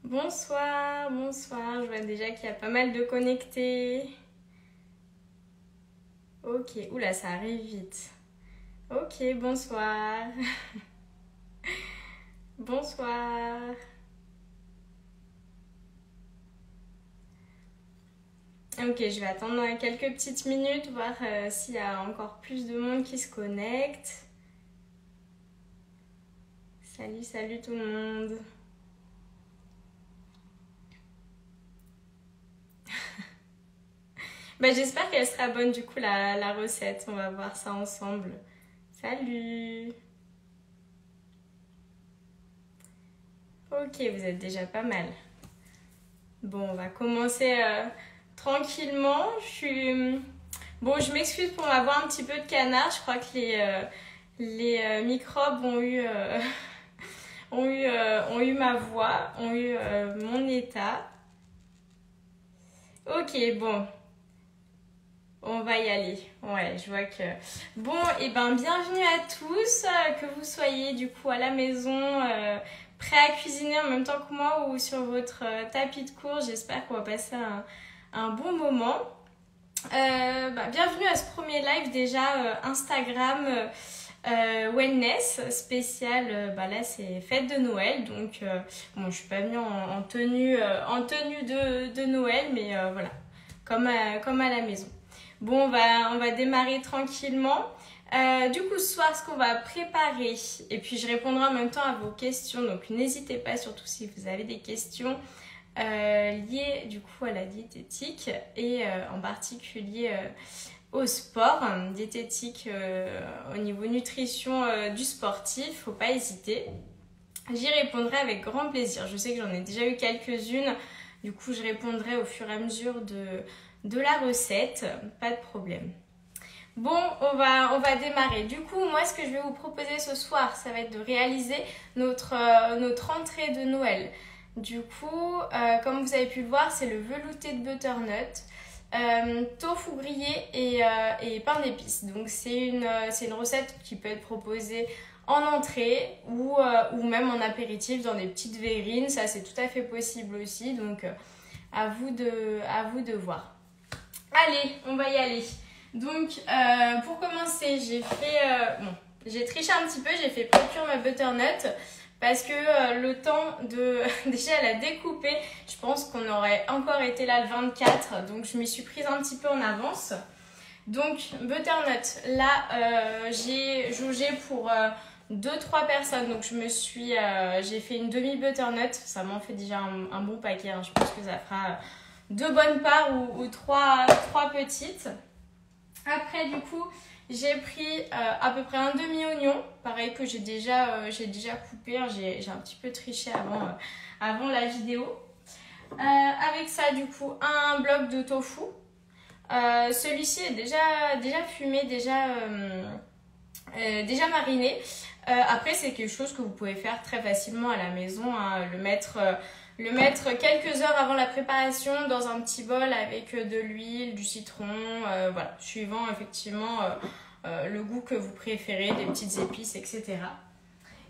Bonsoir, bonsoir. Je vois déjà qu'il y a pas mal de connectés. Ok, oula, ça arrive vite. Ok, bonsoir. Bonsoir. Ok, je vais attendre quelques petites minutes, voir s'il y a encore plus de monde qui se connecte. Salut, salut tout le monde. Bah, j'espère qu'elle sera bonne du coup la recette. On va voir ça ensemble. Salut. Ok, vous êtes déjà pas mal. Bon, on va commencer tranquillement. Bon, je m'excuse pour ma voix un petit peu de canard. Je crois que les microbes ont eu ma voix, ont eu mon état. Ok, bon. On va y aller. Ouais, je vois que... Bon, et ben bienvenue à tous, que vous soyez du coup à la maison, prêts à cuisiner en même temps que moi ou sur votre tapis de cours. J'espère qu'on va passer un bon moment. Bienvenue à ce premier live déjà Instagram Wellness spécial. Là, c'est fête de Noël, donc bon, je suis pas venue en tenue de Noël, mais voilà, comme à la maison. Bon, on va démarrer tranquillement. Du coup, ce soir, ce qu'on va préparer, et puis je répondrai en même temps à vos questions, donc n'hésitez pas, surtout si vous avez des questions liées du coup à la diététique et en particulier au sport, diététique au niveau nutrition du sportif, faut pas hésiter. J'y répondrai avec grand plaisir. Je sais que j'en ai déjà eu quelques-unes, du coup je répondrai au fur et à mesure de la recette, pas de problème. Bon, on va démarrer. Du coup, moi, ce que je vais vous proposer ce soir, ça va être de réaliser notre entrée de Noël. Du coup, comme vous avez pu le voir, c'est le velouté de butternut, tofu grillé et pain d'épices. Donc, c'est une recette qui peut être proposée en entrée ou même en apéritif dans des petites verrines. Ça, c'est tout à fait possible aussi. Donc, à vous de voir. Allez, on va y aller. Donc, pour commencer, j'ai triché un petit peu, j'ai fait précuire ma butternut parce que le temps de déjà la découper, je pense qu'on aurait encore été là le 24, donc je m'y suis prise un petit peu en avance. Donc, butternut, là, j'ai jaugé pour 2-3 personnes, donc j'ai fait une demi-butternut, ça m'en fait déjà un bon paquet, hein. Je pense que ça fera 2 bonnes parts ou 3 petites. Après, du coup, j'ai pris à peu près un demi-oignon, pareil que j'ai déjà coupé, hein. J'ai un petit peu triché avant la vidéo. Avec ça, du coup, un bloc de tofu. Celui-ci est déjà fumé, déjà mariné. Après, c'est quelque chose que vous pouvez faire très facilement à la maison, hein. Le mettre quelques heures avant la préparation dans un petit bol avec de l'huile, du citron, voilà, suivant effectivement le goût que vous préférez, des petites épices, etc.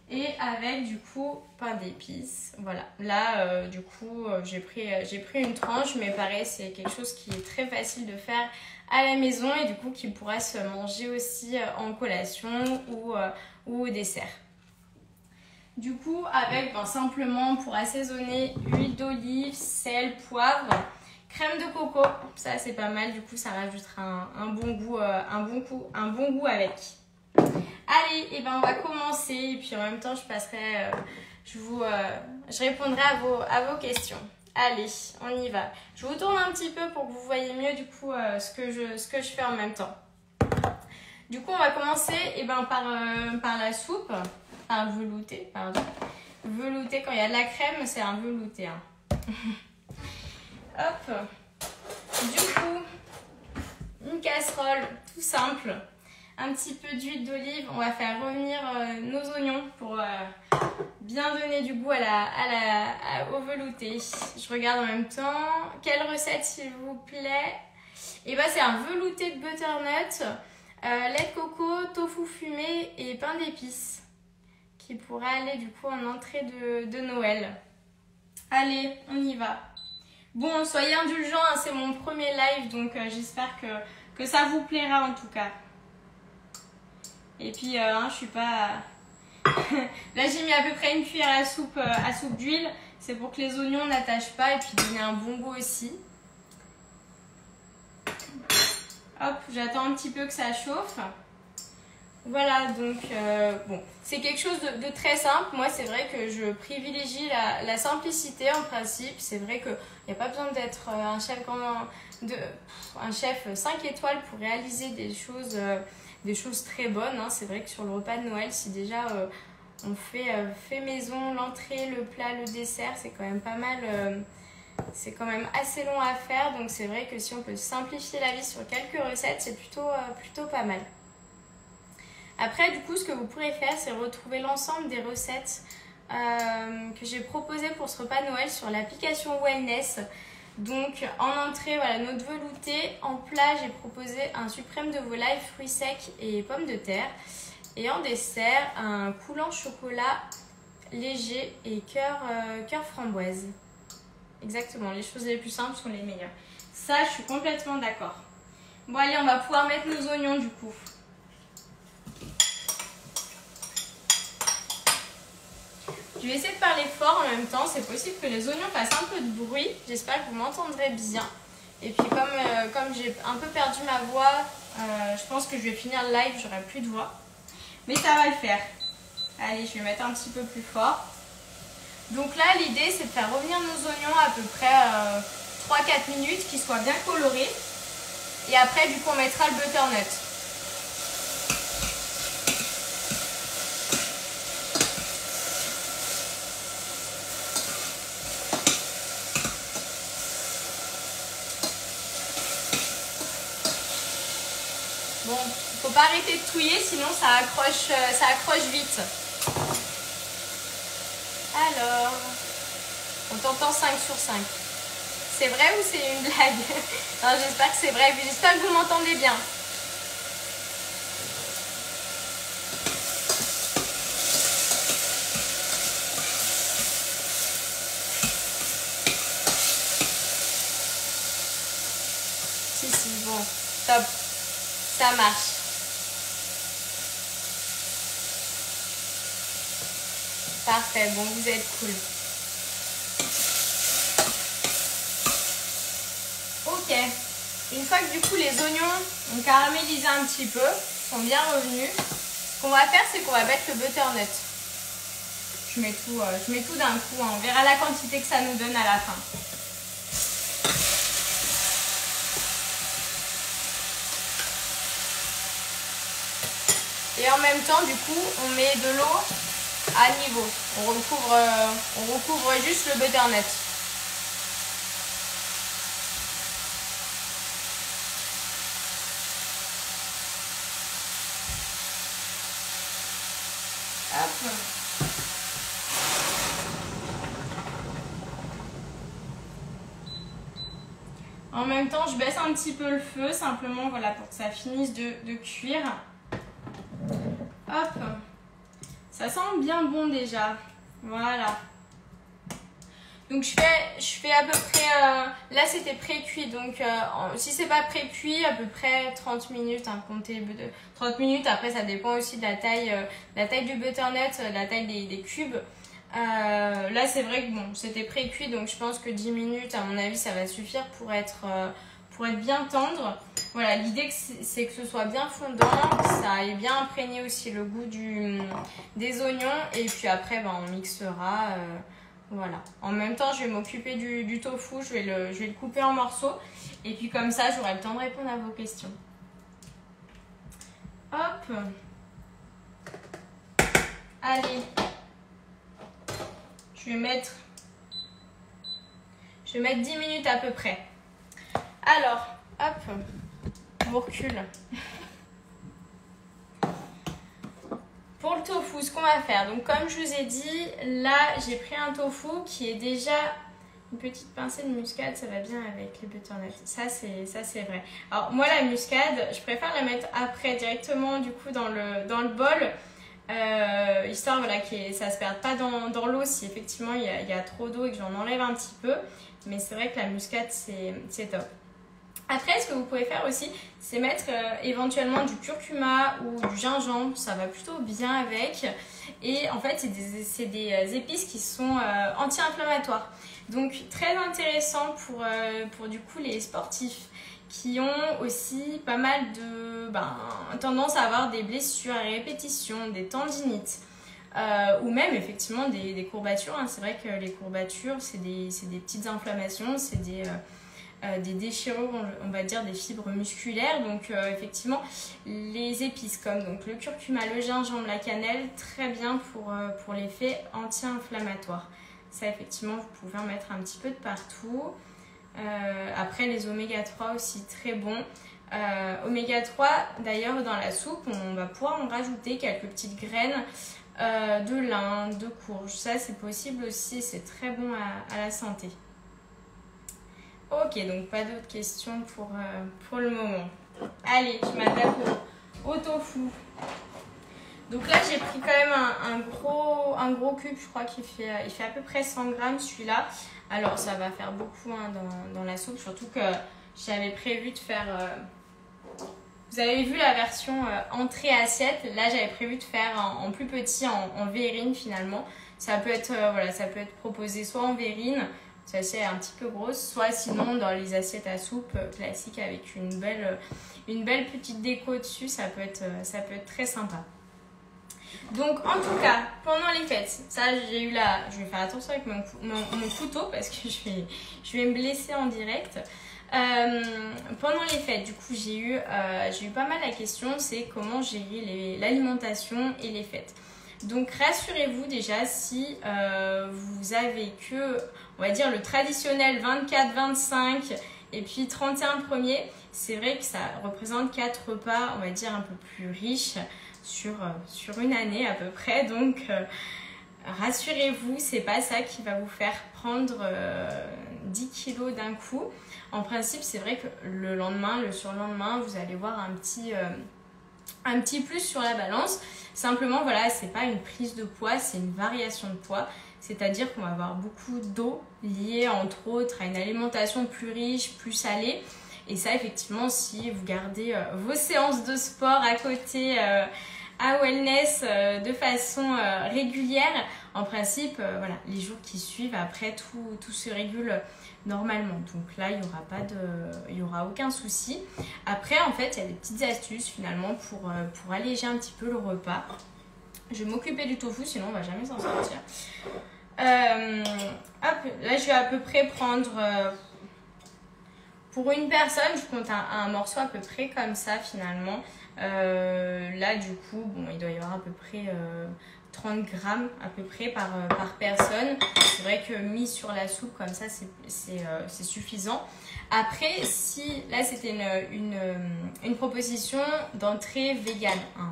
Et avec du coup pain d'épices, voilà. Là, du coup, j'ai pris une tranche, mais pareil, c'est quelque chose qui est très facile de faire à la maison et du coup qui pourra se manger aussi en collation ou au dessert. Du coup, avec simplement pour assaisonner, huile d'olive, sel, poivre, crème de coco. Ça, c'est pas mal. Du coup, ça rajoutera un bon goût avec. Allez, et on va commencer. Et puis en même temps, je répondrai à vos questions. Allez, on y va. Je vous tourne un petit peu pour que vous voyez mieux du coup ce que je fais en même temps. Du coup, on va commencer par la soupe. Un velouté, pardon. Velouté, quand il y a de la crème, c'est un velouté. Hein. Hop. Du coup, une casserole, tout simple. Un petit peu d'huile d'olive. On va faire revenir nos oignons pour bien donner du goût au velouté. Je regarde en même temps. Quelle recette, s'il vous plaît? Et c'est un velouté de butternut, lait de coco, tofu fumé et pain d'épices, qui pourrait aller du coup en entrée de Noël. Allez, on y va. Bon, soyez indulgents, hein, c'est mon premier live, donc j'espère que ça vous plaira en tout cas. Et puis, hein, je suis pas... Là, j'ai mis à peu près une cuillère à soupe d'huile. C'est pour que les oignons n'attachent pas et puis donner un bon goût aussi. Hop, j'attends un petit peu que ça chauffe. Voilà, donc bon, c'est quelque chose de très simple. Moi, c'est vrai que je privilégie la simplicité en principe. C'est vrai qu'il n'y a pas besoin d'être un chef 5 étoiles pour réaliser des choses très bonnes. Hein. C'est vrai que sur le repas de Noël, si déjà on fait maison, l'entrée, le plat, le dessert, c'est quand même pas mal. C'est quand même assez long à faire. Donc c'est vrai que si on peut simplifier la vie sur quelques recettes, c'est plutôt pas mal. Après, du coup, ce que vous pourrez faire, c'est retrouver l'ensemble des recettes que j'ai proposées pour ce repas de Noël sur l'application Wellness. Donc, en entrée, voilà, notre velouté. En plat, j'ai proposé un suprême de volaille, fruits secs et pommes de terre. Et en dessert, un coulant chocolat léger et cœur framboise. Exactement, les choses les plus simples sont les meilleures. Ça, je suis complètement d'accord. Bon, allez, on va pouvoir mettre nos oignons, du coup. Je vais essayer de parler fort en même temps, c'est possible que les oignons fassent un peu de bruit, j'espère que vous m'entendrez bien. Et puis comme j'ai un peu perdu ma voix, je pense que je vais finir le live, j'aurai plus de voix. Mais ça va le faire. Allez, je vais mettre un petit peu plus fort. Donc là, l'idée c'est de faire revenir nos oignons à peu près 3-4 minutes, qu'ils soient bien colorés. Et après, du coup, on mettra le butternut. Bon, faut pas arrêter de touiller, sinon ça accroche vite. Alors, on t'entend 5 sur 5. C'est vrai ou c'est une blague? Non, j'espère que c'est vrai, j'espère que vous m'entendez bien. Si, bon, top. Ça marche. Parfait, bon, vous êtes cool. Ok. Une fois que du coup les oignons ont caramélisé un petit peu, sont bien revenus, ce qu'on va faire, c'est qu'on va mettre le butternut. Je mets tout d'un coup, hein. On verra la quantité que ça nous donne à la fin. Et en même temps, du coup, on met de l'eau à niveau. On recouvre juste le butternut. Hop. En même temps, je baisse un petit peu le feu, simplement voilà, pour que ça finisse de cuire. Hop. Ça sent bien bon déjà. Voilà. Donc je fais à peu près, là c'était pré-cuit, donc si c'est pas pré-cuit, à peu près 30 minutes, hein, comptez 30 minutes, après ça dépend aussi de la taille du butternut, la taille des cubes. Là c'est vrai que bon, c'était pré-cuit, donc je pense que 10 minutes, à mon avis, ça va suffire pour être bien tendre. Voilà, l'idée c'est que ce soit bien fondant, que ça ait bien imprégné aussi le goût des oignons, et puis après on mixera. Voilà. En même temps, je vais m'occuper du tofu, je vais le couper en morceaux. Et puis comme ça, j'aurai le temps de répondre à vos questions. Hop. Allez. Je vais mettre 10 minutes à peu près. Alors, hop. On recule. Pour le tofu, ce qu'on va faire, donc comme je vous ai dit, là j'ai pris un tofu qui est déjà une petite pincée de muscade, ça va bien avec les butternuts, ça c'est vrai. Alors moi la muscade, je préfère la mettre après directement du coup dans le bol. histoire voilà, que ça se perde pas dans l'eau si effectivement il y a trop d'eau et que j'en enlève un petit peu. Mais c'est vrai que la muscade, c'est top. Après, ce que vous pouvez faire aussi, c'est mettre éventuellement du curcuma ou du gingembre. Ça va plutôt bien avec. Et en fait, c'est des épices qui sont anti-inflammatoires. Donc, très intéressant pour du coup les sportifs qui ont aussi pas mal de tendance à avoir des blessures à répétition, des tendinites. Ou même effectivement des courbatures. Hein. C'est vrai que les courbatures, c'est des petites inflammations, c'est des déchirures, on va dire, des fibres musculaires. Donc effectivement, les épices comme donc, le curcuma, le gingembre, la cannelle, très bien pour l'effet anti-inflammatoire. Ça, effectivement, vous pouvez en mettre un petit peu de partout. Après, les oméga 3 aussi, très bon. Oméga 3, d'ailleurs, dans la soupe, on va pouvoir en rajouter quelques petites graines de lin, de courge. Ça, c'est possible aussi, c'est très bon à la santé. Ok, donc pas d'autres questions pour le moment. Allez, je m'attaque au tofu. Donc là, j'ai pris quand même un gros cube, je crois qu'il fait à peu près 100 grammes celui-là. Alors, ça va faire beaucoup hein, dans la soupe, surtout que j'avais prévu de faire... Vous avez vu la version entrée assiette. Là, j'avais prévu de faire en plus petit, en verrine finalement. Ça peut être, ça peut être proposé soit en verrine, celle-ci est un petit peu grosse, soit sinon dans les assiettes à soupe classiques avec une belle petite déco dessus, ça peut être très sympa. Donc en tout cas, pendant les fêtes, ça j'ai eu là, je vais faire attention avec mon couteau parce que je vais me blesser en direct. Pendant les fêtes, du coup, j'ai eu pas mal la question, c'est comment gérer l'alimentation et les fêtes. Donc rassurez-vous déjà si vous avez que, on va dire, le traditionnel 24, 25 et puis 31 premier, c'est vrai que ça représente 4 repas, on va dire, un peu plus riches sur une année à peu près. Donc rassurez-vous, c'est pas ça qui va vous faire prendre 10 kilos d'un coup. En principe, c'est vrai que le lendemain, le surlendemain, vous allez voir un petit plus sur la balance. Simplement, voilà, c'est pas une prise de poids, c'est une variation de poids. C'est-à-dire qu'on va avoir beaucoup d'eau liée, entre autres, à une alimentation plus riche, plus salée. Et ça, effectivement, si vous gardez vos séances de sport à côté à Wellness de façon régulière, en principe, voilà, les jours qui suivent, après, tout se régule normalement. Donc là, il y aura aucun souci. Après, en fait, il y a des petites astuces finalement pour alléger un petit peu le repas. Je vais m'occuper du tofu, sinon on va jamais s'en sortir. Hop, là, je vais à peu près prendre... pour une personne, je compte un morceau à peu près comme ça finalement. Là, du coup, bon, il doit y avoir à peu près 30 grammes à peu près par personne. C'est vrai que mis sur la soupe comme ça, c'est suffisant. Après, si là, c'était une proposition d'entrée végane, hein,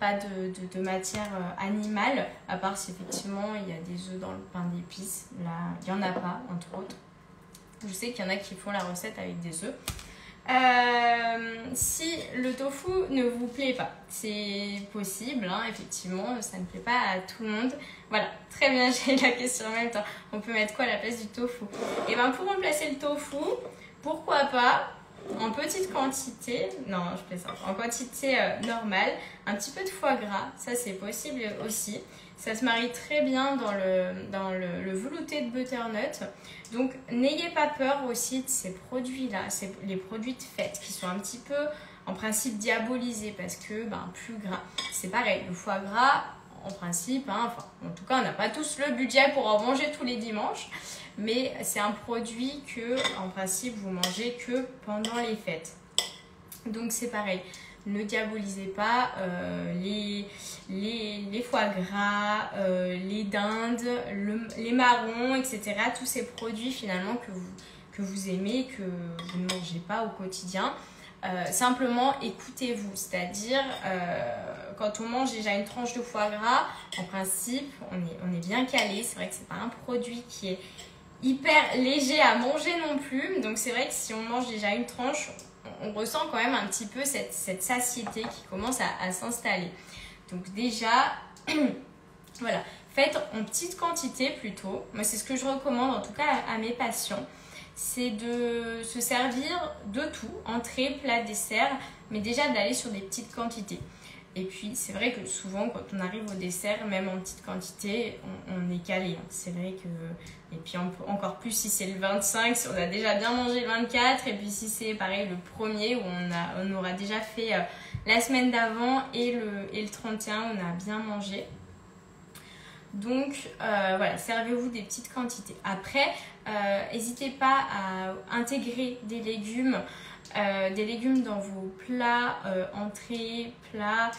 pas de matière animale, à part si effectivement il y a des œufs dans le pain d'épices. Là, il n'y en a pas, entre autres. Je sais qu'il y en a qui font la recette avec des œufs. Si le tofu ne vous plaît pas, c'est possible, hein, effectivement, ça ne plaît pas à tout le monde. Voilà, très bien, j'ai la question en même temps. On peut mettre quoi à la place du tofu? Et bien pour remplacer le tofu, pourquoi pas en petite quantité, non je plaisante, en quantité normale, un petit peu de foie gras, ça c'est possible aussi. Ça se marie très bien dans le velouté de butternut. Donc n'ayez pas peur aussi de ces produits-là, c'est les produits de fête qui sont un petit peu en principe diabolisés parce que plus gras. C'est pareil, le foie gras en principe, hein, enfin, en tout cas on n'a pas tous le budget pour en manger tous les dimanches. Mais c'est un produit que, en principe, vous mangez que pendant les fêtes. Donc c'est pareil, ne diabolisez pas les foie gras, les dindes, les marrons, etc. Tous ces produits finalement que vous aimez, que vous ne mangez pas au quotidien. Simplement écoutez-vous, c'est-à-dire quand on mange déjà une tranche de foie gras, en principe on est bien calé. C'est vrai que c'est pas un produit qui est hyper léger à manger non plus, donc c'est vrai que si on mange déjà une tranche, on ressent quand même un petit peu cette satiété qui commence à s'installer. Donc déjà, voilà, faites en petite quantité plutôt. Moi, c'est ce que je recommande en tout cas à mes patients. C'est de se servir de tout, entrée, plat, dessert, mais déjà d'aller sur des petites quantités. Et puis, c'est vrai que souvent, quand on arrive au dessert, même en petite quantité, on est calé. C'est vrai que... Et puis, encore plus si c'est le 25, si on a déjà bien mangé le 24. Et puis, si c'est pareil, le premier, où on aura déjà fait la semaine d'avant et le 31, on a bien mangé. Donc, voilà, servez-vous des petites quantités. Après, n'hésitez pas à intégrer des légumes dans vos plats, entrées, plats,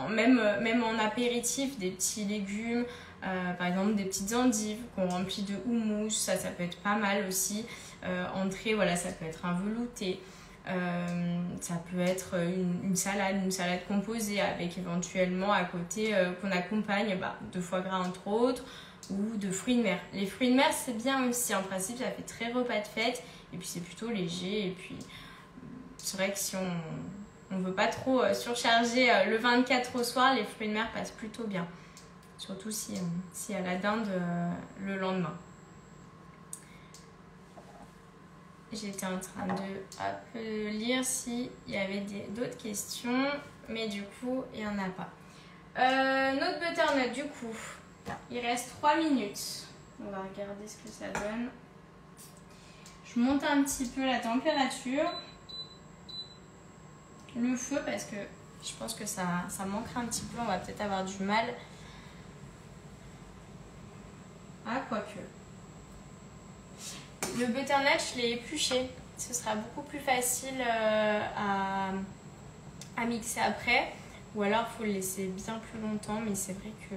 même en apéritif, des petits légumes, par exemple des petites endives qu'on remplit de houmous, ça peut être pas mal aussi. Entrée, voilà, ça peut être un velouté. Ça peut être une salade composée avec éventuellement à côté qu'on accompagne de foie gras entre autres ou de fruits de mer. Les fruits de mer c'est bien aussi, en principe ça fait très repas de fête et puis c'est plutôt léger et puis c'est vrai que si on veut pas trop surcharger le 24 au soir, les fruits de mer passent plutôt bien, surtout si y a la dinde le lendemain. J'étais en train de lire s'il y avait d'autres questions, mais du coup, il n'y en a pas. Notre butternut, du coup, il reste 3 minutes. On va regarder ce que ça donne. Je monte un petit peu la température. Le feu, parce que je pense que ça manquera un petit peu. On va peut-être avoir du mal. Ah, quoique. Le butternut, je l'ai épluché. Ce sera beaucoup plus facile à mixer après. Ou alors, il faut le laisser bien plus longtemps. Mais c'est vrai que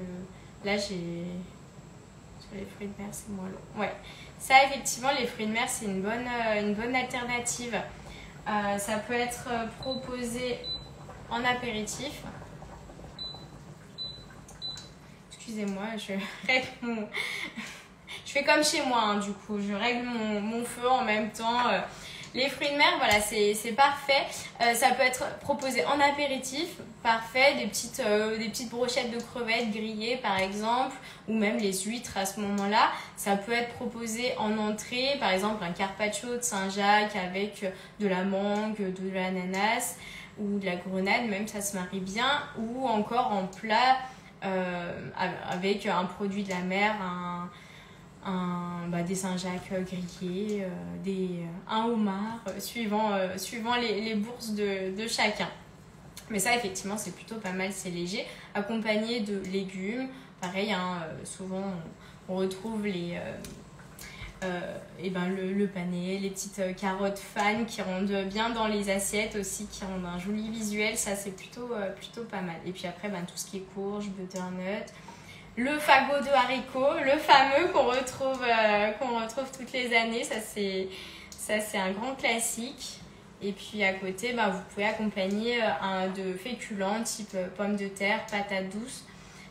là, sur les fruits de mer, c'est moins long. Ouais. Ça, effectivement, les fruits de mer, c'est une bonne alternative. Ça peut être proposé en apéritif. Excusez-moi, je règle mon... Je fais comme chez moi, hein, du coup, je règle mon feu en même temps. Les fruits de mer, voilà, c'est parfait. Ça peut être proposé en apéritif, parfait. Des petites brochettes de crevettes grillées, par exemple, ou même les huîtres à ce moment-là. Ça peut être proposé en entrée, par exemple, un carpaccio de Saint-Jacques avec de la mangue, de l'ananas ou de la grenade, même ça se marie bien. Ou encore en plat avec un produit de la mer, des Saint-Jacques grillés, un homard, suivant les bourses de chacun. Mais ça, effectivement, c'est plutôt pas mal, c'est léger. Accompagné de légumes. Pareil, hein, souvent, on retrouve le panais, les petites carottes fan qui rendent bien dans les assiettes aussi, qui rendent un joli visuel. Ça, c'est plutôt pas mal. Et puis après, tout ce qui est courge, butternut... Le fagot de haricots, le fameux qu'on retrouve toutes les années, ça c'est un grand classique. Et puis à côté, vous pouvez accompagner de féculents type pommes de terre, patates douces.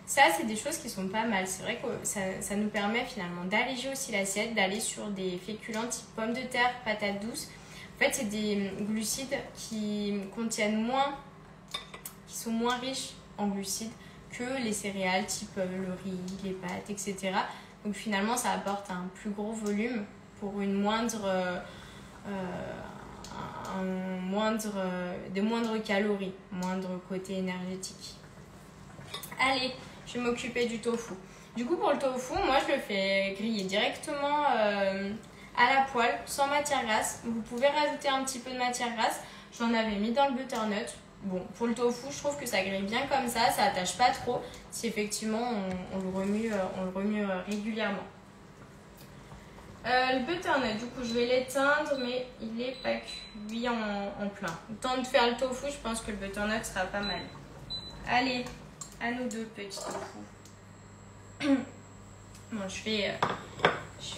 Ça, c'est des choses qui sont pas mal. C'est vrai que ça nous permet finalement d'alléger aussi l'assiette, d'aller sur des féculents type pommes de terre, patates douces. En fait, c'est des glucides qui sont moins riches en glucides que les céréales type le riz, les pâtes, etc. Donc finalement, ça apporte un plus gros volume pour des moindres calories, moindre côté énergétique. Allez, je vais m'occuper du tofu. Du coup, pour le tofu, moi, je le fais griller directement à la poêle, sans matière grasse. Vous pouvez rajouter un petit peu de matière grasse. J'en avais mis dans le butternut. Bon, pour le tofu, je trouve que ça grille bien comme ça attache pas trop si effectivement on le remue régulièrement. Le butternut, du coup, je vais l'éteindre, mais il n'est pas cuit en plein. Le temps de faire le tofu, je pense que le butternut sera pas mal. Allez, à nous deux, petits tofu. Bon, je fais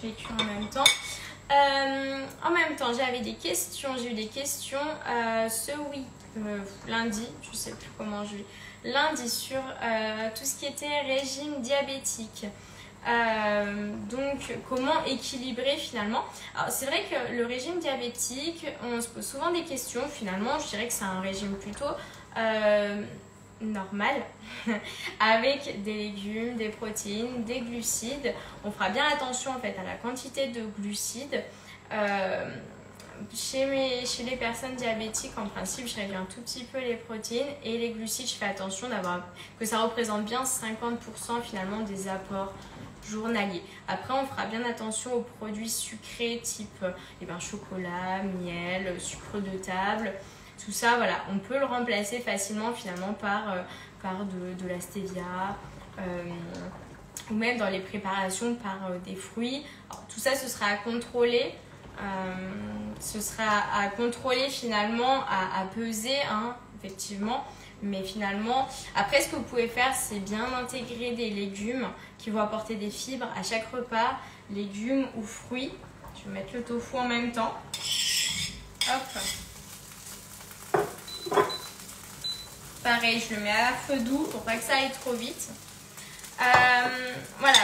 cuire en même temps. En même temps, j'ai eu des questions lundi, je sais plus comment je vis, lundi sur tout ce qui était régime diabétique. Donc, comment équilibrer finalement. Alors, c'est vrai que le régime diabétique, on se pose souvent des questions. Finalement, je dirais que c'est un régime plutôt normale avec des légumes, des protéines, des glucides. On fera bien attention en fait à la quantité de glucides. Chez les personnes diabétiques, en principe, je réduis un tout petit peu les protéines et les glucides, je fais attention que ça représente bien 50% finalement des apports journaliers. Après, on fera bien attention aux produits sucrés type chocolat, miel, sucre de table. Tout ça, voilà, on peut le remplacer facilement finalement par de la stevia ou même dans les préparations par des fruits. Alors, tout ça, ce sera à contrôler. Ce sera à contrôler finalement, à peser, hein, effectivement. Mais finalement, après ce que vous pouvez faire, c'est bien intégrer des légumes qui vont apporter des fibres à chaque repas, légumes ou fruits. Je vais mettre le tofu en même temps. Hop. Pareil, je le mets à feu doux pour pas que ça aille trop vite. Voilà,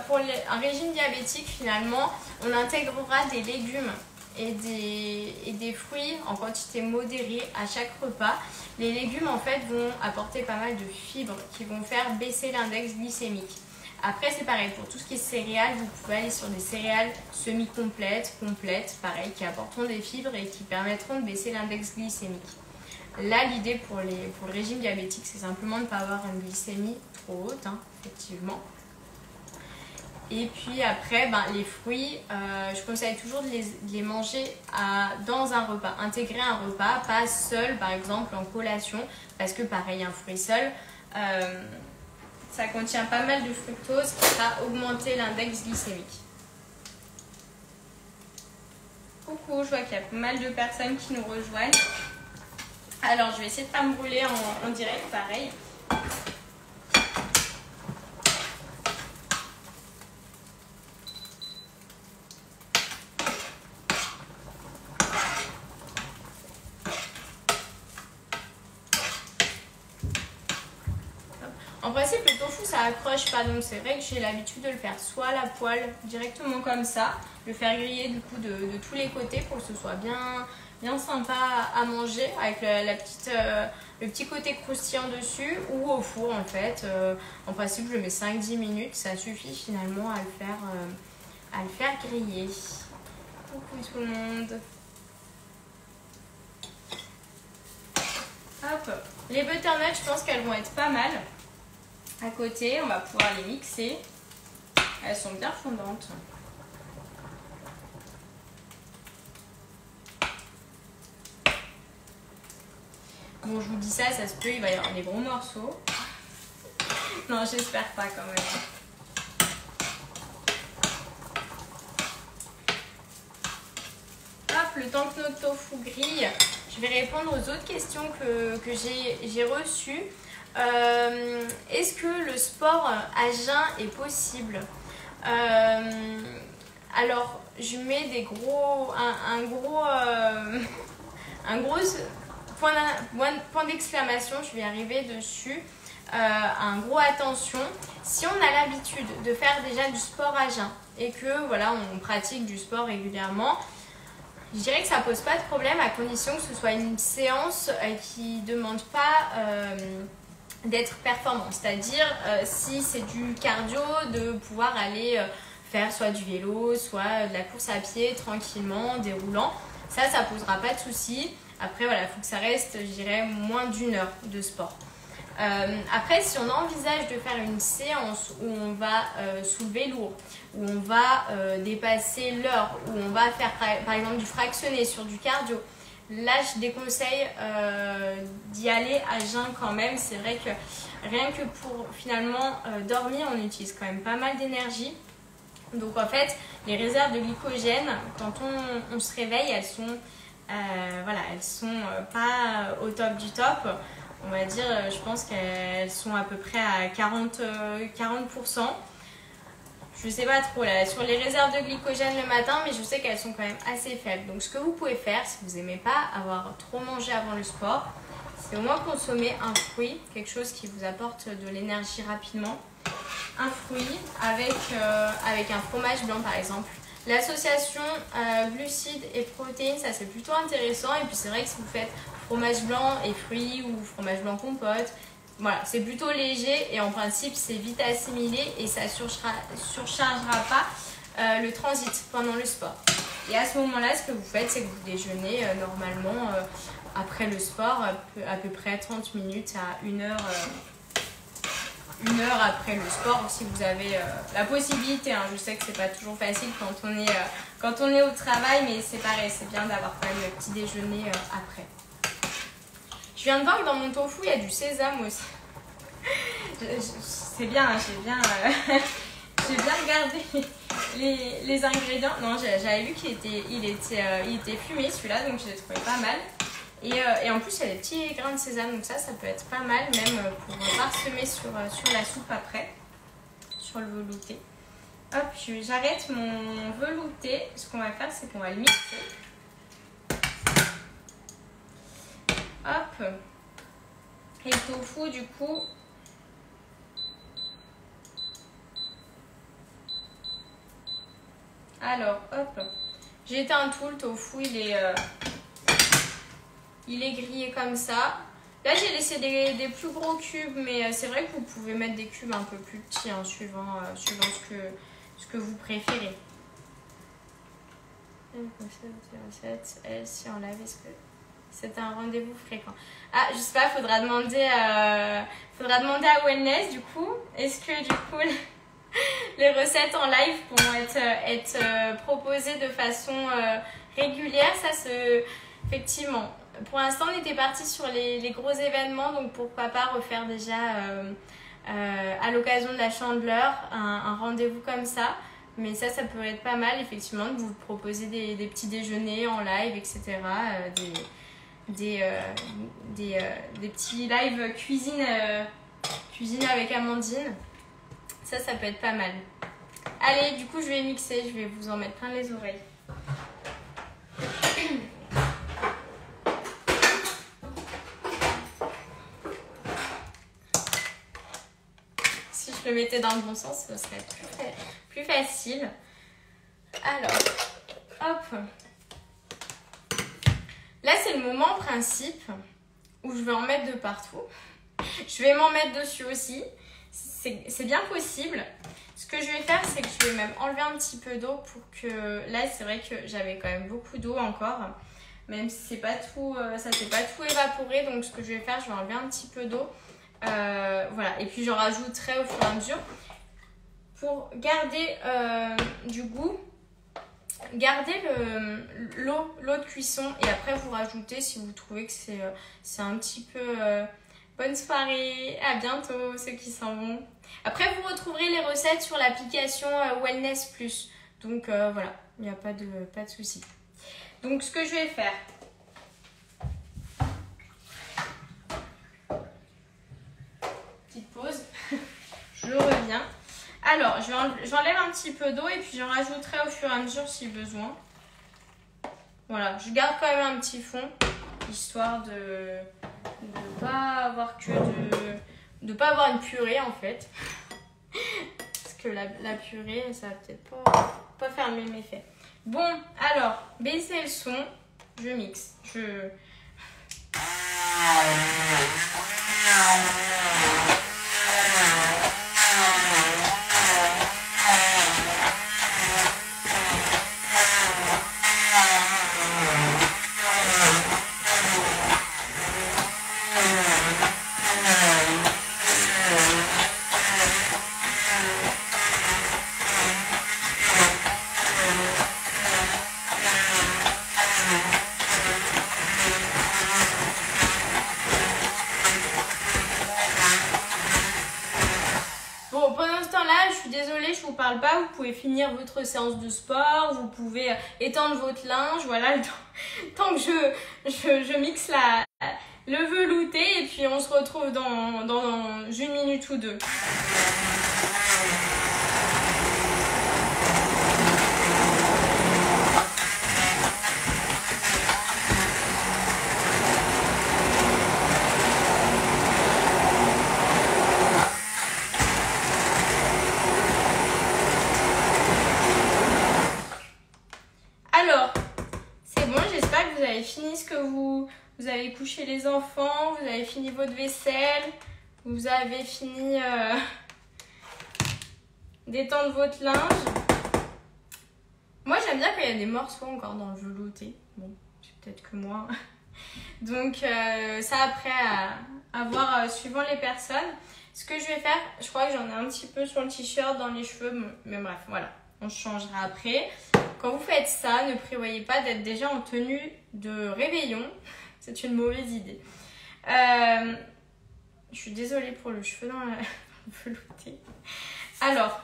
pour un régime diabétique, finalement, on intégrera des légumes et des fruits en quantité modérée à chaque repas. Les légumes, en fait, vont apporter pas mal de fibres qui vont faire baisser l'index glycémique. Après, c'est pareil, pour tout ce qui est céréales, vous pouvez aller sur des céréales semi-complètes, complètes, pareil, qui apporteront des fibres et qui permettront de baisser l'index glycémique. Là, l'idée pour le régime diabétique, c'est simplement de ne pas avoir une glycémie trop haute, hein, effectivement. Et puis après, les fruits, je conseille toujours de les manger dans un repas, intégrer un repas, pas seul par exemple en collation, parce que pareil, un fruit seul, ça contient pas mal de fructose qui va augmenter l'index glycémique. Coucou, je vois qu'il y a pas mal de personnes qui nous rejoignent. Alors, je vais essayer de ne pas me brûler en direct, pareil. En principe, le tofu, ça accroche pas, donc c'est vrai que j'ai l'habitude de le faire soit à la poêle, directement comme ça, le faire griller du coup de tous les côtés pour que ce soit bien sympa à manger avec le petit côté croustillant dessus, ou au four en fait. En principe, je mets 5-10 minutes, ça suffit finalement à le faire griller. Coucou tout le monde. Hop. Les butternuts, je pense qu'elles vont être pas mal. À côté, on va pouvoir les mixer. Elles sont bien fondantes. Bon, je vous dis ça se peut, il va y avoir des gros morceaux. Non, j'espère pas quand même. Hop, le temps que notre tofu grille, je vais répondre aux autres questions que j'ai reçues. Est-ce que le sport à jeun est possible? Alors, je mets un gros point d'exclamation, je vais arriver dessus. Un gros attention. Si on a l'habitude de faire déjà du sport à jeun et que voilà, on pratique du sport régulièrement, je dirais que ça pose pas de problème à condition que ce soit une séance qui demande pas d'être performant, c'est-à-dire si c'est du cardio, de pouvoir aller faire soit du vélo, soit de la course à pied tranquillement, déroulant, ça posera pas de souci. Après voilà, il faut que ça reste, je dirais, moins d'1 heure de sport. Après, si on envisage de faire une séance où on va soulever lourd, où on va dépasser l'heure, où on va faire par exemple du fractionné sur du cardio, là je déconseille d'y aller à jeun quand même. C'est vrai que rien que pour finalement dormir, on utilise quand même pas mal d'énergie. Donc en fait, les réserves de glycogène, quand on se réveille, elles sont pas au top du top. On va dire, je pense qu'elles sont à peu près à 40%. Je sais pas trop là sur les réserves de glycogène le matin, mais je sais qu'elles sont quand même assez faibles. Donc ce que vous pouvez faire, si vous n'aimez pas avoir trop mangé avant le sport, c'est au moins consommer un fruit, quelque chose qui vous apporte de l'énergie rapidement. Un fruit avec un fromage blanc par exemple. L'association glucides et protéines, ça c'est plutôt intéressant. Et puis c'est vrai que si vous faites fromage blanc et fruits ou fromage blanc compote, voilà, c'est plutôt léger et en principe c'est vite assimilé et ça surchargera pas le transit pendant le sport. Et à ce moment-là, ce que vous faites, c'est que vous déjeunez normalement après le sport, à peu près 30 minutes à 1 heure. 1 heure après le sport, si vous avez la possibilité. Hein. Je sais que c'est pas toujours facile quand on est au travail, mais c'est pareil, c'est bien d'avoir quand même le petit déjeuner après. Je viens de voir que dans mon tofu, il y a du sésame aussi. C'est bien, hein, j'ai bien regardé les ingrédients. Non, j'avais vu qu'il était fumé celui-là, donc je l'ai trouvé pas mal. Et en plus, il y a des petits grains de sésame, donc ça peut être pas mal, même pour parsemer sur la soupe après, sur le velouté. Hop, j'arrête mon velouté. Ce qu'on va faire, c'est qu'on va le mixer. Hop. Et le tofu, du coup... Alors, hop. J'ai éteint tout, le tofu, il est grillé comme ça. Là, j'ai laissé des plus gros cubes, mais c'est vrai que vous pouvez mettre des cubes un peu plus petits, hein, suivant ce que vous préférez. Si on l'avait, est-ce que c'est un rendez-vous fréquent? Ah, je sais pas, faudra demander à Wellness, du coup. Est-ce que, du coup, les recettes en live pourront être proposées de façon régulière? Effectivement. Pour l'instant, on était parti sur les gros événements, donc pourquoi pas refaire déjà à l'occasion de la Chandeleur un rendez-vous comme ça. Mais ça pourrait être pas mal, effectivement, de vous proposer des petits déjeuners en live, etc. Des petits live cuisine avec Amandine. Ça peut être pas mal. Allez, du coup, je vais mixer, je vais vous en mettre plein les oreilles. Si je le mettais dans le bon sens, ce serait plus facile. Alors, hop. Là, c'est le moment en principe où je vais en mettre de partout. Je vais m'en mettre dessus aussi. C'est bien possible. Ce que je vais faire, c'est que je vais même enlever un petit peu d'eau pour que... Là, c'est vrai que j'avais quand même beaucoup d'eau encore. Même si c'est pas tout, ça s'est pas tout évaporé. Donc, ce que je vais faire, je vais enlever un petit peu d'eau. Voilà. Et puis, j'en rajouterai au fur et à mesure. Pour garder du goût, gardez l'eau de cuisson. Et après, vous rajoutez si vous trouvez que c'est un petit peu... Bonne soirée, à bientôt ceux qui s'en vont. Après, vous retrouverez les recettes sur l'application Wellness Plus. Donc voilà, il n'y a pas de souci. Donc ce que je vais faire, petite pause, je reviens. Alors, j'enlève un petit peu d'eau et puis j'en rajouterai au fur et à mesure si besoin. Voilà, je garde quand même un petit fond, histoire de pas avoir de pas avoir une purée en fait. Parce que la purée, ça va peut-être pas faire le même effet. Bon, alors, baissez le son, je mixe. Je vous parle pas, vous pouvez finir votre séance de sport, vous pouvez étendre votre linge, voilà, le temps que je mixe le velouté et puis on se retrouve dans 1 minute ou 2. Fini ce que vous avez couché les enfants, vous avez fini votre vaisselle, vous avez fini d'étendre votre linge. Moi, j'aime bien quand il y a des morceaux encore dans le velouté. Bon, c'est peut-être que moi. Donc, ça après, à voir suivant les personnes. Ce que je vais faire, je crois que j'en ai un petit peu sur le t-shirt, dans les cheveux. Mais bref, voilà. On changera après. Quand vous faites ça, ne prévoyez pas d'être déjà en tenue de réveillon. C'est une mauvaise idée. Je suis désolée pour le cheveu dans le velouté. Alors,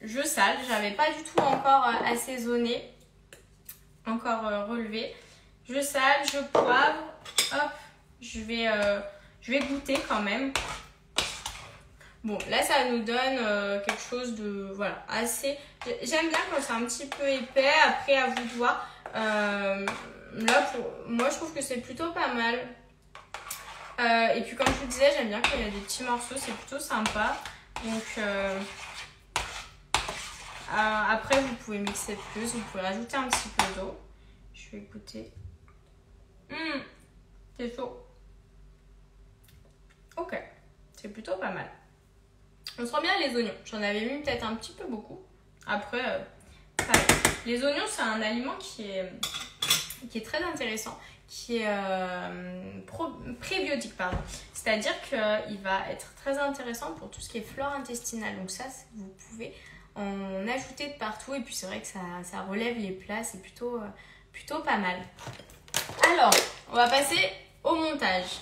je sale. J'avais pas du tout encore assaisonné. Encore relevé. Je sale, je poivre. Hop, je vais goûter quand même. Bon, là, ça nous donne quelque chose de, voilà, assez... J'aime bien quand c'est un petit peu épais. Après, à vous de voir. Là, moi, je trouve que c'est plutôt pas mal. Et puis, comme je vous disais, j'aime bien quand il y a des petits morceaux. C'est plutôt sympa. Donc, après, vous pouvez mixer plus. Vous pouvez rajouter un petit peu d'eau. Je vais goûter. C'est chaud. Ok. C'est plutôt pas mal. On sent bien les oignons. J'en avais mis peut-être un petit peu beaucoup. Après, pareil. Les oignons, c'est un aliment qui est très intéressant, qui est prébiotique, pardon. C'est-à-dire qu'il va être très intéressant pour tout ce qui est flore intestinale. Donc ça, vous pouvez en ajouter de partout. Et puis c'est vrai que ça relève les plats. C'est plutôt pas mal. Alors, on va passer au montage.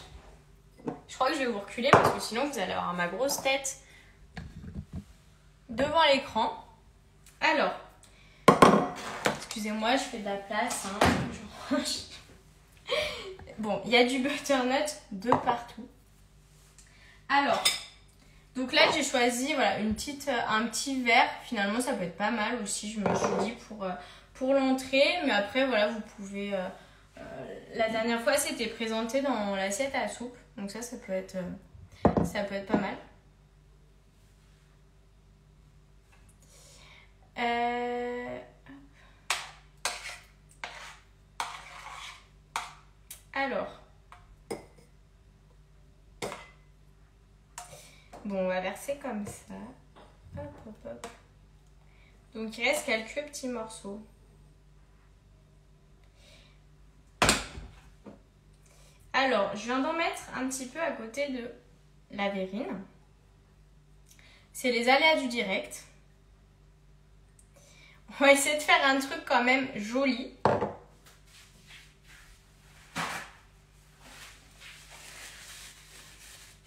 Je crois que je vais vous reculer parce que sinon vous allez avoir ma grosse tête devant l'écran. Alors, excusez-moi, je fais de la place. Hein. Bon, il y a du butternut de partout. Alors, donc là j'ai choisi voilà, un petit verre. Finalement, ça peut être pas mal aussi, je me suis dit, pour l'entrée. Mais après, voilà, vous pouvez... la dernière fois, c'était présenté dans l'assiette à soupe. Donc ça peut être pas mal. Alors. Bon, on va verser comme ça. Hop, hop, hop. Donc il reste quelques petits morceaux. Alors, je viens d'en mettre un petit peu à côté de la verrine. C'est les aléas du direct. On va essayer de faire un truc quand même joli.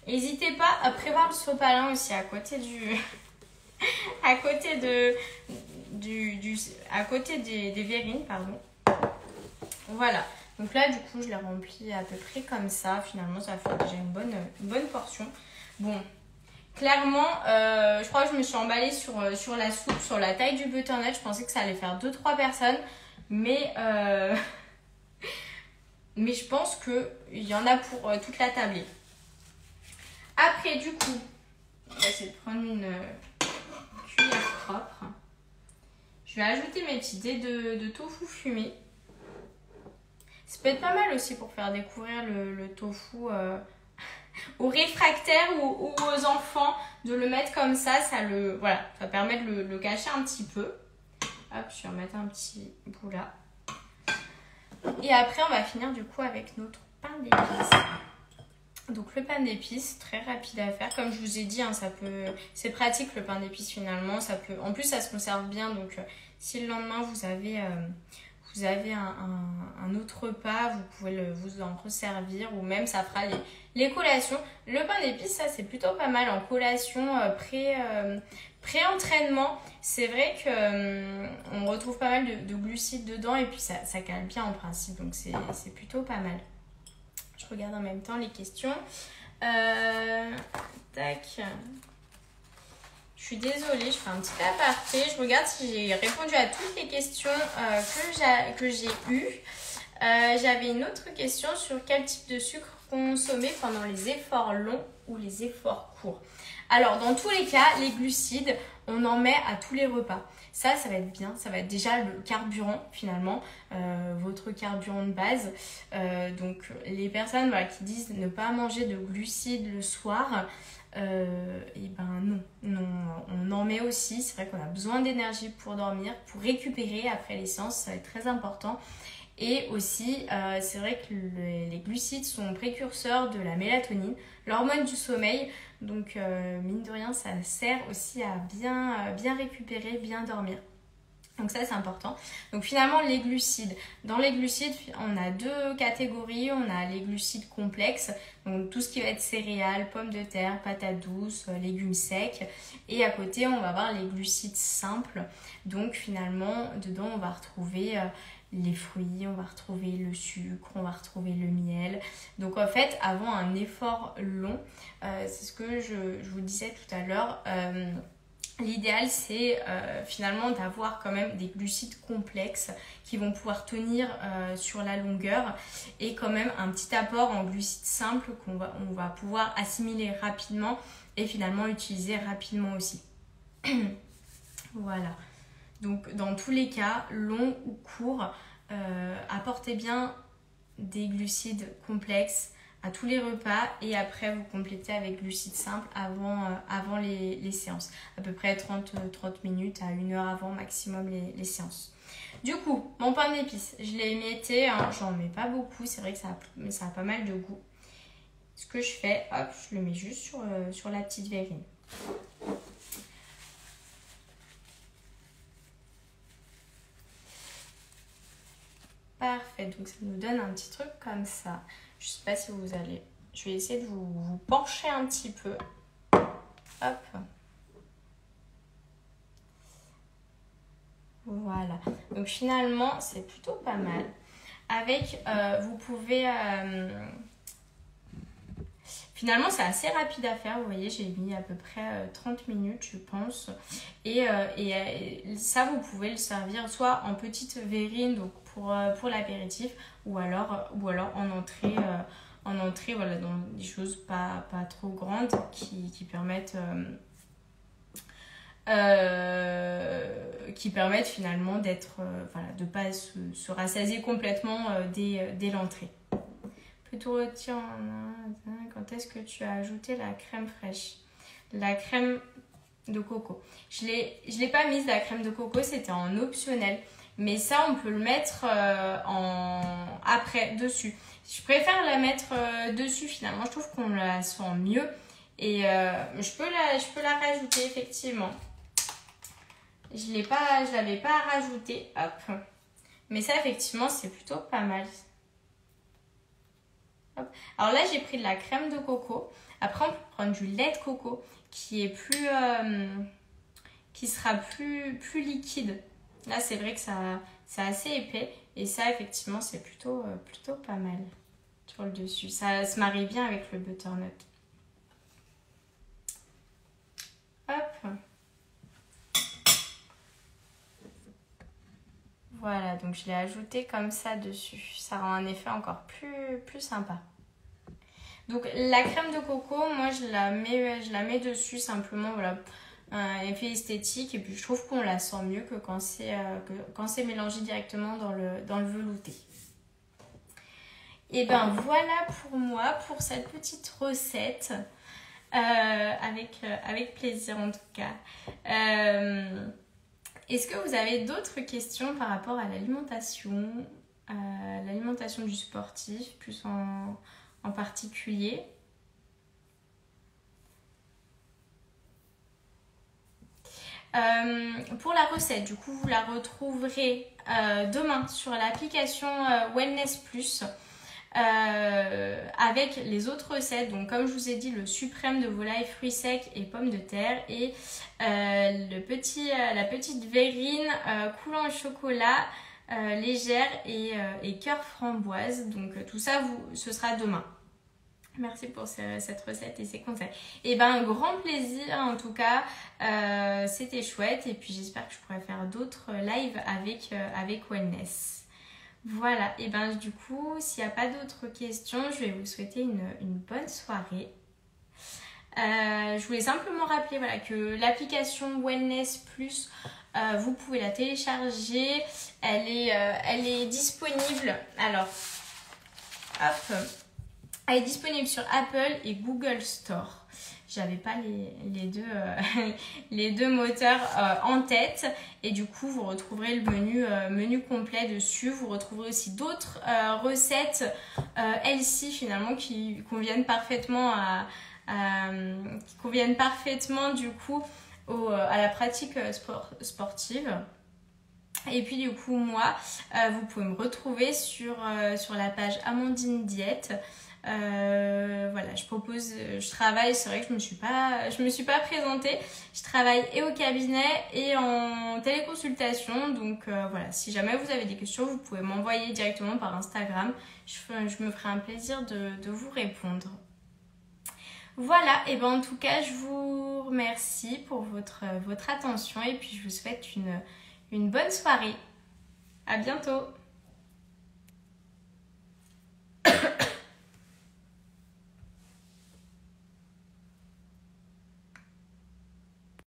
N'hésitez pas à prévoir le sopalin aussi à côté à côté des verrines, pardon. Voilà. Donc là, du coup, je l'ai rempli à peu près comme ça. Finalement, ça fait déjà une bonne portion. Bon, clairement, je crois que je me suis emballée sur la soupe, sur la taille du butternut. Je pensais que ça allait faire 2-3 personnes. Mais je pense qu'il y en a pour toute la tablée. Après, du coup, on va essayer de prendre une cuillère propre. Je vais ajouter mes petits dés de tofu fumé. Ça peut être pas mal aussi pour faire découvrir le tofu aux réfractaires ou aux enfants, de le mettre comme ça. Ça permet de le cacher un petit peu. Hop, je vais remettre un petit bout là. Et après, on va finir du coup avec notre pain d'épices. Donc le pain d'épices, très rapide à faire. Comme je vous ai dit, hein, c'est pratique le pain d'épices finalement. En plus, ça se conserve bien. Donc si le lendemain vous avez un autre repas, vous pouvez vous en resservir, ou même ça fera les collations. Le pain d'épices, ça c'est plutôt pas mal en collation pré-entraînement. C'est vrai qu'on retrouve pas mal de glucides dedans et puis ça cale bien en principe, donc c'est plutôt pas mal. Je regarde en même temps les questions. Tac. Je suis désolée, je fais un petit aparté. Je regarde si j'ai répondu à toutes les questions que j'ai eues. J'avais une autre question sur quel type de sucre consommer pendant les efforts longs ou les efforts courts. Alors, dans tous les cas, les glucides, on en met à tous les repas. Ça va être bien. Ça va être déjà le carburant, finalement, votre carburant de base. Donc, les personnes qui disent ne pas manger de glucides le soir, et ben non, on en met aussi. C'est vrai qu'on a besoin d'énergie pour dormir, pour récupérer après les séances. Ça va être très important. Et aussi, c'est vrai que les glucides sont précurseurs de la mélatonine, l'hormone du sommeil. Donc, mine de rien, ça sert aussi à bien récupérer, bien dormir. Donc ça, c'est important. Donc finalement, les glucides. Dans les glucides, on a deux catégories. On a les glucides complexes, donc tout ce qui va être céréales, pommes de terre, patates douces, légumes secs. Et à côté, on va avoir les glucides simples. Donc finalement, dedans, on va retrouver les fruits, on va retrouver le sucre, on va retrouver le miel. Donc en fait, avant un effort long, c'est ce que je vous disais tout à l'heure, l'idéal c'est finalement d'avoir quand même des glucides complexes qui vont pouvoir tenir sur la longueur et quand même un petit apport en glucides simples on va pouvoir assimiler rapidement et finalement utiliser rapidement aussi. Voilà. Donc dans tous les cas, long ou court, apportez bien des glucides complexes à tous les repas et après vous complétez avec glucides simples avant les séances. À peu près 30 minutes à 1 heure avant maximum les séances. Du coup, mon pain d'épices, je l'ai émietté, j'en mets pas beaucoup, c'est vrai que ça a pas mal de goût. Ce que je fais, hop, je le mets juste sur la petite verrine. Parfait, donc ça nous donne un petit truc comme ça. Je sais pas si vous allez... Je vais essayer de vous pencher un petit peu. Hop. Voilà. Donc finalement, c'est plutôt pas mal. Avec, vous pouvez... Finalement, c'est assez rapide à faire. Vous voyez, j'ai mis à peu près 30 minutes, je pense. Et ça, vous pouvez le servir soit en petite verrine, donc pour l'apéritif, ou alors en entrée, voilà, dans des choses pas trop grandes qui permettent finalement d'être, de pas se rassasier complètement dès l'entrée. Plutôt tiens, quand est-ce que tu as ajouté la crème fraîche? La crème de coco. Je l'ai pas mise la crème de coco, c'était en optionnel. Mais ça, on peut le mettre après, dessus. Je préfère la mettre dessus finalement. Je trouve qu'on la sent mieux. Et je peux la rajouter effectivement. Je l'avais pas rajouté. Hop. Mais ça, effectivement, c'est plutôt pas mal. Hop. Alors là, j'ai pris de la crème de coco. Après, on peut prendre du lait de coco qui sera plus liquide. Là, c'est vrai que c'est assez épais. Et ça, effectivement, c'est plutôt pas mal sur le dessus. Ça se marie bien avec le butternut. Hop. Voilà, donc je l'ai ajouté comme ça dessus. Ça rend un effet encore plus sympa. Donc la crème de coco, moi je la mets dessus simplement, voilà, un effet esthétique. Et puis je trouve qu'on la sent mieux que quand c'est mélangé directement dans le velouté. Et ben voilà pour moi, pour cette petite recette. Avec plaisir en tout cas. Est-ce que vous avez d'autres questions par rapport à l'alimentation du sportif, plus en particulier? Pour la recette, du coup, vous la retrouverez demain sur l'application Wellness Plus. Avec les autres recettes, donc comme je vous ai dit, le suprême de volaille, fruits secs et pommes de terre, et la petite verrine coulant au chocolat légère et cœur framboise. Donc tout ça, ce sera demain. Merci pour cette recette et ces conseils. Et ben un grand plaisir en tout cas, c'était chouette et puis j'espère que je pourrai faire d'autres lives avec Wellness. Voilà, et ben du coup, s'il n'y a pas d'autres questions, je vais vous souhaiter une bonne soirée. Je voulais simplement rappeler voilà, que l'application Wellness Plus, vous pouvez la télécharger. Elle est disponible. Alors, hop, elle est disponible sur Apple et Google Store. J'avais pas les deux, les deux moteurs en tête. Et du coup, vous retrouverez le menu complet dessus. Vous retrouverez aussi d'autres recettes healthy finalement qui conviennent parfaitement du coup à la pratique sportive. Et puis du coup moi, vous pouvez me retrouver sur la page Amandine Diète. Voilà, je travaille, c'est vrai que je me suis pas présentée. Je travaille et au cabinet et en téléconsultation. Donc voilà, si jamais vous avez des questions, vous pouvez m'envoyer directement par Instagram. Je me ferai un plaisir de vous répondre. Voilà, et ben en tout cas, je vous remercie pour votre attention et puis je vous souhaite une bonne soirée. À bientôt!